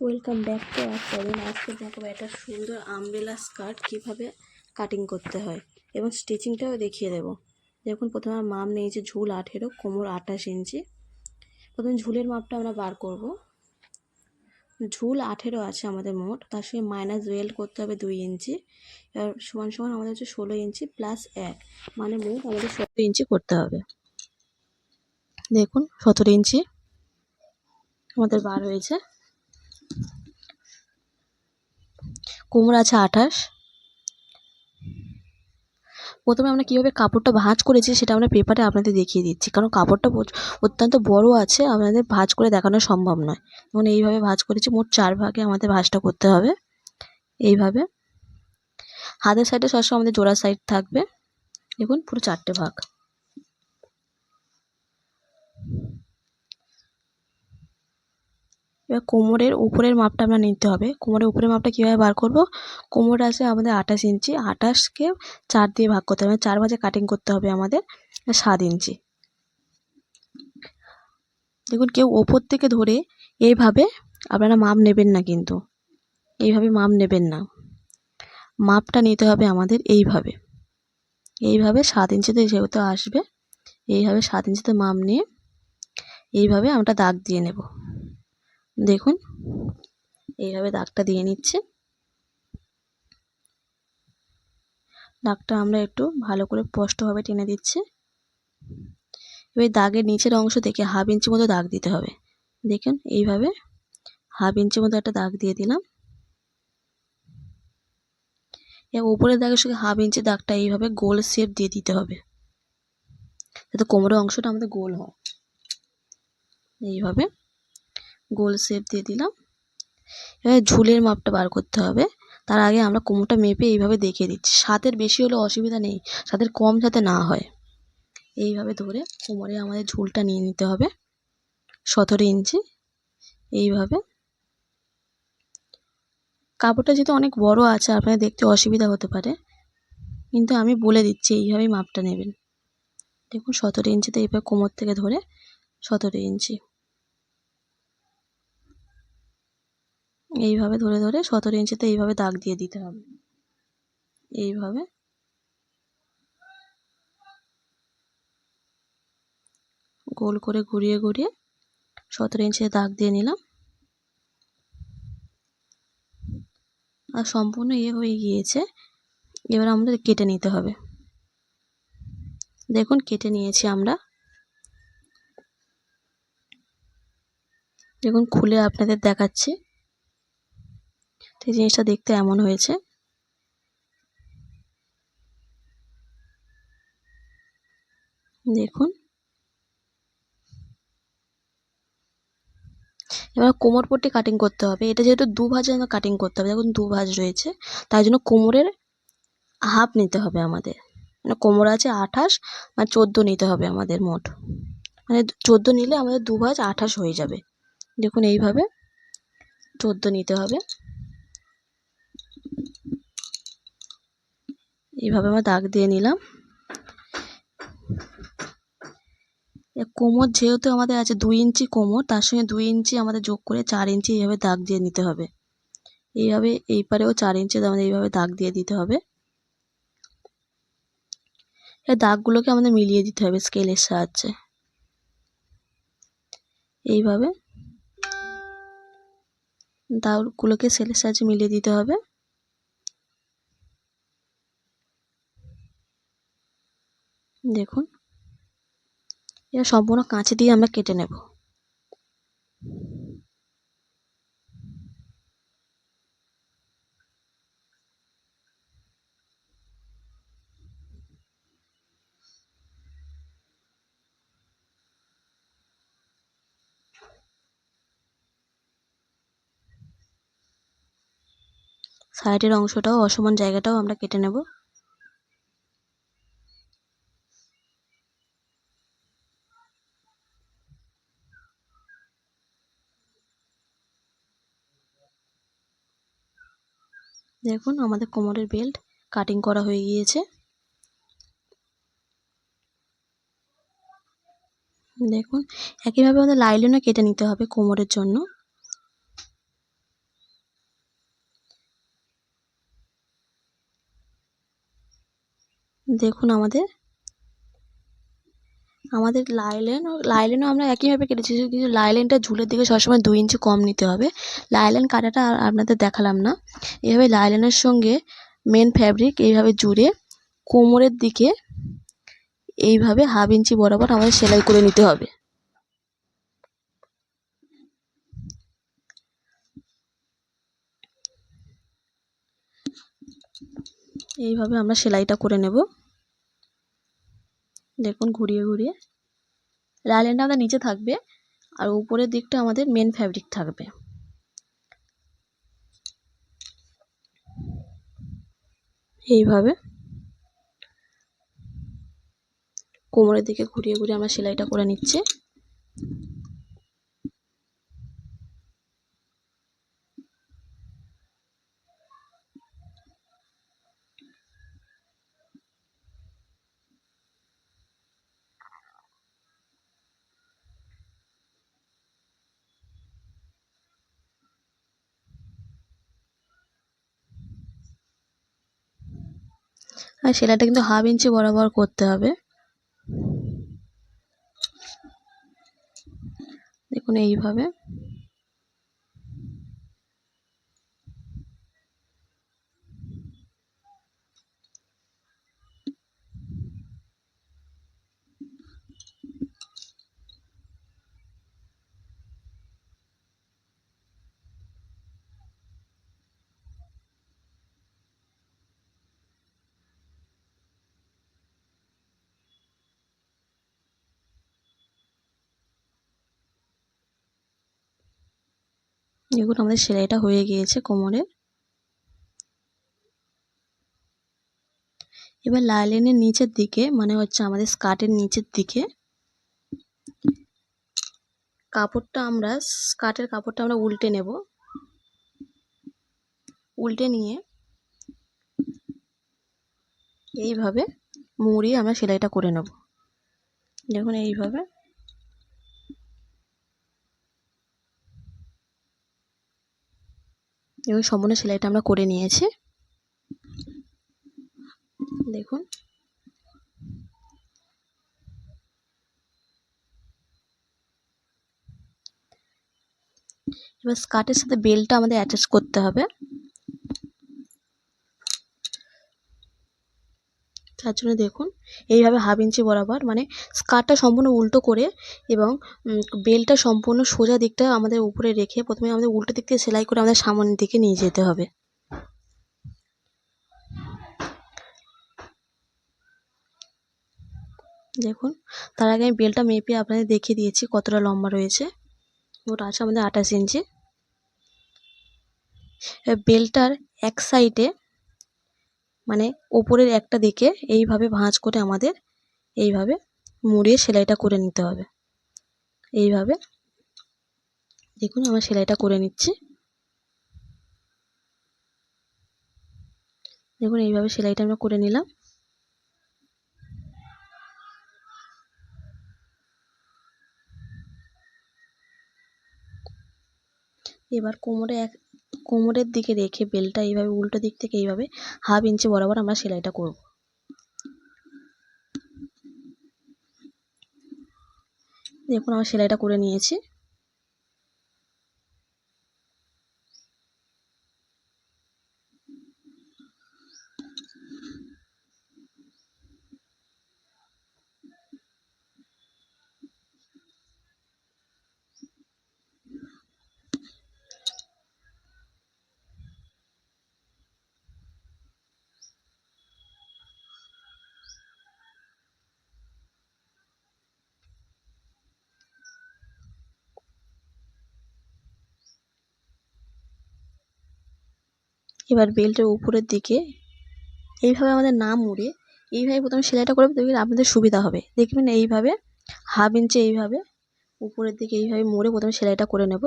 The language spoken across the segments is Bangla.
Welcome back to our channel. আজকে দেখাবো একটা সুন্দর আমব্রেলা স্কার্ট কীভাবে কাটিং করতে হয় এবং স্টিচিংটাও দেখিয়ে দেবো। দেখুন, প্রথমে আমার মাপ নিয়েছে ঝুল 18, কোমর 28 ইঞ্চি। প্রথমে ঝুলের মাপটা আমরা বার করব। ঝুল 18 আছে আমাদের মোট, তার সঙ্গে মাইনাস ওয়েল্ড করতে হবে 2 ইঞ্চি। এবার সমান সমান আমাদের হচ্ছে 16 ইঞ্চি প্লাস 1, মানে মোট আমাদের 17 ইঞ্চি করতে হবে। দেখুন 17 ইঞ্চি আমাদের বার হয়েছে। কোমর আছে 28। প্রথমে আমরা কীভাবে কাপড়টা ভাঁজ করেছি সেটা আমরা পেপারে আপনাদের দেখিয়ে দিচ্ছি, কারণ কাপড়টা অত্যন্ত বড় আছে, আপনাদের ভাঁজ করে দেখানো সম্ভব নয়। এবং এইভাবে ভাঁজ করেছি, মোট 4 ভাগে আমাদের ভাঁজটা করতে হবে। এইভাবে হাতের সাইডে সবসময় আমাদের জোড়া সাইড থাকবে। দেখুন পুরো 4টে ভাগ। এবার কোমরের উপরের মাপটা আমরা নিতে হবে। কোমরের উপরের মাপটা কীভাবে বার করব? কোমর আছে আমাদের 28 ইঞ্চি, 28কে 4 দিয়ে ভাগ করতে হবে, 4 ভাঁজে কাটিং করতে হবে আমাদের 7 ইঞ্চি। দেখুন, কেউ ওপর থেকে ধরে এইভাবে আপনারা মাপ নেবেন না, কিন্তু এইভাবে মাপ নেবেন না। মাপটা নিতে হবে আমাদের এইভাবে 7 ইঞ্চিতে যেহেতু আসবে, এইভাবে 7 ইঞ্চিতে মাপ নিয়ে এইভাবে আমরা দাগ দিয়ে নেব। দেখুন এইভাবে দাগটা দিয়ে নিচ্ছে। দাগটা আমরা একটু ভালো করে স্পষ্টভাবে টেনে দিচ্ছি। এবার দাগের নিচের অংশ থেকে হাফ ইঞ্চি মতো দাগ দিতে হবে। দেখুন এইভাবে হাফ ইঞ্চি মতো একটা দাগ দিয়ে দিলাম। এবার উপরের দাগের সঙ্গে হাফ ইঞ্চি দাগটা এইভাবে গোল শেপ দিয়ে দিতে হবে, যাতে কোমরের অংশটা আমাদের গোল হয়। এইভাবে গোল শেপ দিয়ে দিলাম। এবার ঝুলের মাপটা বার করতে হবে। তার আগে আমরা কোমরটা মেপে এইভাবে দেখিয়ে দিচ্ছি। 7-এর বেশি হলে অসুবিধা নেই, 7-এর কম যাতে না হয়। এইভাবে ধরে কোমরে আমাদের ঝুলটা নিয়ে নিতে হবে 17 ইঞ্চি। এইভাবে কাপড়টা যেহেতু অনেক বড় আছে, আপনাদের দেখতে অসুবিধা হতে পারে, কিন্তু আমি বলে দিচ্ছি এইভাবেই মাপটা নেবেন। দেখুন 17 ইঞ্চিতে এইভাবে কোমর থেকে ধরে 17 ইঞ্চি এইভাবে ধরে ধরে 17 ইঞ্চিতে এইভাবে দাগ দিয়ে দিতে হবে। এইভাবে গোল করে ঘুরিয়ে ঘুরিয়ে 17 ইঞ্চিতে দাগ দিয়ে নিলাম। আর সম্পূর্ণ হয়ে গিয়েছে। এবার আমাদের কেটে নিতে হবে। দেখুন কেটে নিয়েছি আমরা। দেখুন খুলে আপনাদের দেখাচ্ছি। এই জিনিসটা দেখতে এমন হয়েছে। দেখুন এবার কোমর পট্টি কাটিং করতে হবে। এটা যেহেতু 2 ভাঁজে কাটিং করতে হবে, দেখুন 2 ভাঁজ রয়েছে, তাই জন্য কোমরের হাফ নিতে হবে আমাদের। মানে কোমর আছে 28, মানে 14 নিতে হবে আমাদের মোট। মানে 14 নিলে আমাদের 2 ভাঁজ 28 হয়ে যাবে। দেখুন এইভাবে 14 নিতে হবে। এইভাবে আমরা দাগ দিয়ে নিলাম। কোমর যেহেতু আমাদের আছে 2 ইঞ্চি কোমর, তার সঙ্গে 2 ইঞ্চি আমাদের যোগ করে 4 ইঞ্চি এইভাবে দাগ দিয়ে নিতে হবে। এইভাবে এই পারেও 4 ইঞ্চি আমাদের এইভাবে দাগ দিয়ে দিতে হবে। এই দাগগুলোকে আমাদের মিলিয়ে দিতে হবে স্কেলের সাহায্যে। এইভাবে দাগগুলোকে স্কেলের সাহায্যে মিলিয়ে দিতে হবে। দেখুন এটা সম্পূর্ণ কাঁচি দিয়ে আমরা কেটে নেব। সাইডের অংশটাও অসমান জায়গাটাও আমরা কেটে নেব। দেখুন আমাদের কোমরের বেল্ট কাটিং করা হয়ে গিয়েছে। দেখুন একইভাবে আমাদের লাইলিনও কেটে নিতে হবে কোমরের জন্য। দেখুন আমাদের লাইলেনও আমরা একইভাবে কেটেছি, কিন্তু লাইলেনটা ঝুলের দিকে সবসময় 2 ইঞ্চি কম নিতে হবে। লাইলেন কাটাটা আর আপনাদের দেখালাম না। এইভাবে লাইলেনের সঙ্গে মেন ফ্যাব্রিক এইভাবে জুড়ে কোমরের দিকে এইভাবে 1/2 ইঞ্চি বরাবর আমাদের সেলাই করে নিতে হবে। এইভাবে আমরা সেলাইটা করে নেব। দেখুন ঘুরিয়ে ঘুরিয়ে লাইলেনটা আমাদের নিচে থাকবে আর উপরের দিকটা আমাদের মেন ফ্যাব্রিক থাকবে। এইভাবে কোমরের দিকে ঘুরিয়ে ঘুরিয়ে আমরা সেলাইটা করে নিচ্ছি। আর সেলাইটা কিন্তু 1/2 ইঞ্চি বরাবর করতে হবে। দেখুন এইভাবে দেখুন আমাদের সেলাইটা হয়ে গিয়েছে কোমরের। এবার লাইলিনের নিচের দিকে মানে হচ্ছে আমাদের স্কার্টের নিচের দিকে স্কার্টের কাপড়টা আমরা উল্টে নেব। উল্টে নিয়ে এইভাবে মুড়িয়ে আমরা সেলাইটা করে নেব। দেখুন এইভাবে সম্পূর্ণ সেলাইটা আমরা করে নিয়েছি। দেখুন এবার স্কার্টের সাথে বেল্টটা আমাদের অ্যাটাচ করতে হবে। তার জন্য দেখুন এইভাবে 1/2 ইঞ্চি বরাবর মানে স্কার্টটা সম্পূর্ণ উল্টো করে এবং বেল্টটা সম্পূর্ণ সোজা দিকটা আমাদের উপরে রেখে প্রথমে আমাদের উল্টো দিক থেকে সেলাই করে আমাদের সামনের দিকে নিয়ে যেতে হবে। দেখুন তার আগে আমি বেল্টটা মেপে আপনাদের দেখিয়ে দিয়েছি কতটা লম্বা রয়েছে। ওটা আছে আমাদের 28 ইঞ্চি। বেল্টটার এক সাইডে মানে ওপরের একটা দিকে এইভাবে ভাঁজ করে আমাদের এইভাবে মুড়িয়ে সেলাইটা করে নিতে হবে। এইভাবে দেখুন আমার সেলাইটা করে নিচ্ছি। দেখুন এইভাবে সেলাইটা আমরা করে নিলাম। এবার কোমরের দিকে রেখে বেল্টটা এইভাবে উল্টো দিক থেকে এইভাবে 1/2 ইঞ্চি বরাবর আমরা সেলাইটা করব। দেখুন আমার সেলাইটা করে নিয়েছি। এবার বেল্টের উপরের দিকে এইভাবে আমাদের না মুড়ে এইভাবে প্রথমে সেলাইটা করবে, দেখবেন আপনাদের সুবিধা হবে। দেখবেন এইভাবে 1/2 ইঞ্চি এইভাবে উপরের দিকে এইভাবে মুড়ে প্রথমে সেলাইটা করে নেব।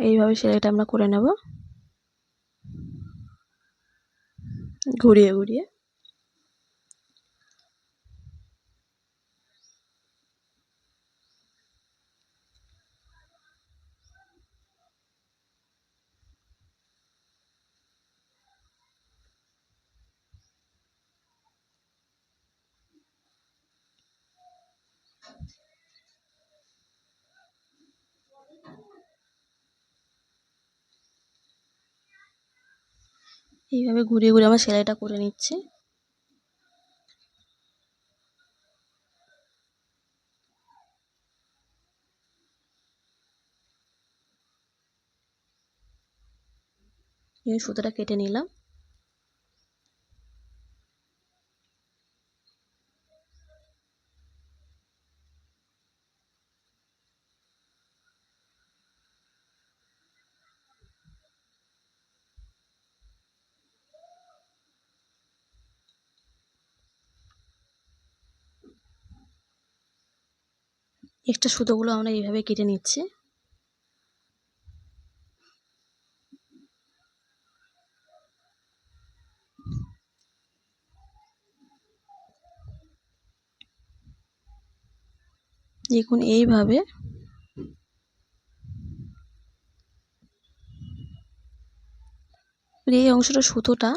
এইভাবে সেলাইটা আমরা করে নেব ঘুরিয়ে ঘুরিয়ে। এইভাবে ঘুরিয়ে ঘুরিয়ে আমার সেলাইটা করে নিচ্ছি। এই সুতোটা কেটে নিলাম। এক্সট্রা সুতোগুলো আমরা এইভাবে কেটে নিচ্ছি। দেখুন এইভাবে এই অংশটা সুতোটা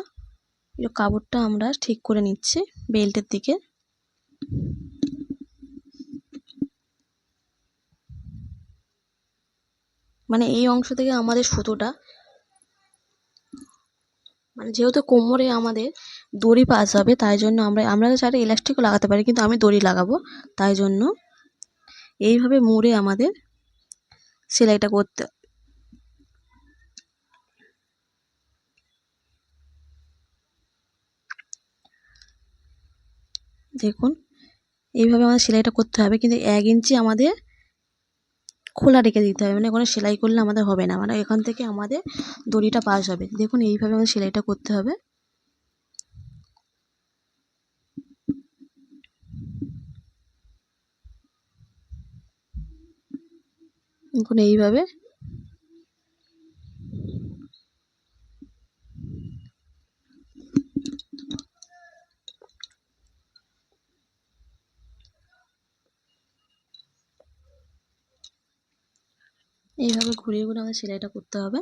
কাপড়টা আমরা ঠিক করে নিচ্ছি বেল্টের দিকে। মানে এই অংশ থেকে আমাদের সুতোটা, মানে যেহেতু কোমরে আমাদের দড়ি পাস হবে, তাই জন্য আমরা চাইলে ইলাস্টিকও লাগাতে পারি, কিন্তু আমি দড়ি লাগাবো। তাই জন্য এইভাবে মুড়ে আমাদের সেলাইটা করতে। দেখুন এইভাবে আমাদের সেলাইটা করতে হবে, কিন্তু 1 ইঞ্চি আমাদের খোলা রেখে দিতে হবে, মানে কোনো সেলাই করলে আমাদের হবে না, মানে এখান থেকে আমাদের দড়িটা পাস হবে। দেখুন এইভাবে আমাদের সেলাইটা করতে হবে। দেখুন এইভাবে ঘুরিয়ে ঘুরিয়ে আমাদের সেলাইটা করতে হবে।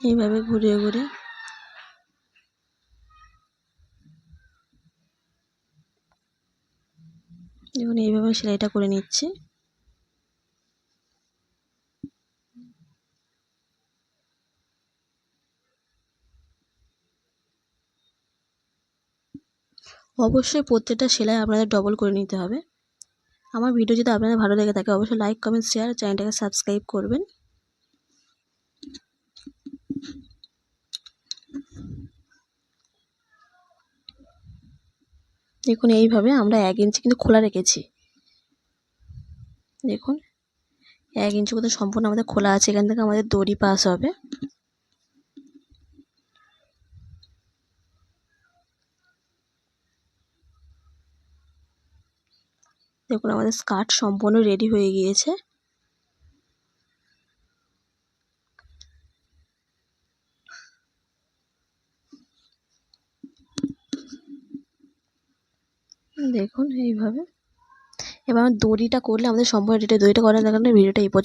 এইভাবে ঘুরিয়ে ঘুরিয়ে দেখুন এইভাবে সেলাইটা করে নিচ্ছি। অবশ্যই প্রত্যেকটা সেলাই আপনাদের ডবল করে নিতে হবে। আমার ভিডিও যদি আপনাদের ভালো লেগে থাকে অবশ্যই লাইক, কমেন্ট, শেয়ার, চ্যানেলটাকে সাবস্ক্রাইব করবেন। দেখুন এইভাবে আমরা 1 ইঞ্চি কিন্তু খোলা রেখেছি। দেখুন 1 ইঞ্চি মতো সম্পূর্ণ আমাদের খোলা আছে, এখান থেকে আমাদের দড়ি পাস হবে। দেখুন আমাদের স্কার্ট সম্পূর্ণ রেডি হয়ে গিয়েছে। দেখুন এইভাবে এবার দড়িটা করলে আমাদের সম্পূর্ণ রেডি। দড়িটা করার কারণে ভিডিওটা এই পর্যন্ত।